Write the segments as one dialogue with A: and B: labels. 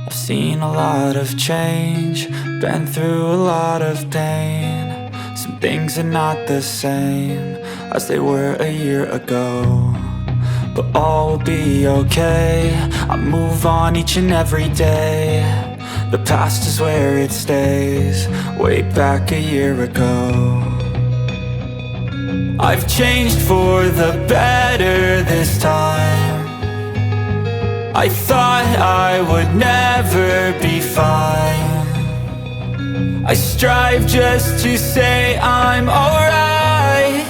A: I've seen a lot of change, been through a lot of pain. Some things are not the same as they were a year ago, but all will be okay. I move on each and every day. The past is where it stays, way back a year ago. I've changed for the better this time. I thought I would never be fine. I strive just to say I'm alright,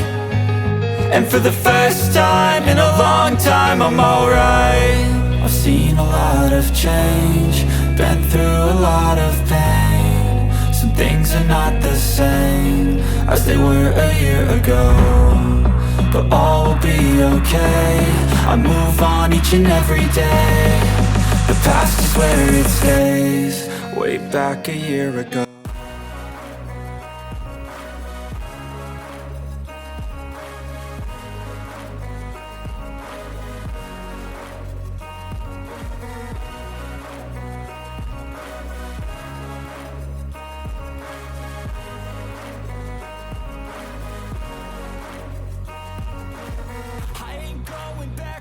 A: and for the first time in a long time I'm alright. I've seen a lot of change, been through a lot of pain. Some things are not the same as they were a year ago, but all will be okay. I move on each and every day. The past is where it stays, way back a year ago.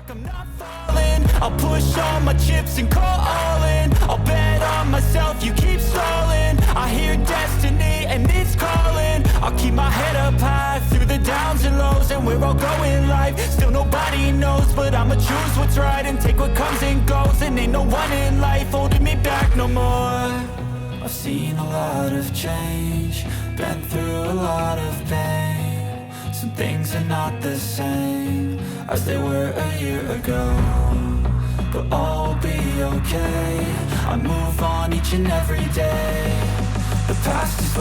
A: I'm not falling. I'll push all my chips and call all in. I'll bet on myself, you keep stalling. I hear destiny and it's calling. I'll keep my head up high through the downs and lows, and we're all going life. Still nobody knows, but I'ma choose what's right and take what comes and goes. And ain't no one in life holding me back no more. I've seen a lot of change, been through a lot of pain. Some things are not the same as they were a year ago, but all will be okay. I move on each and every day. The past is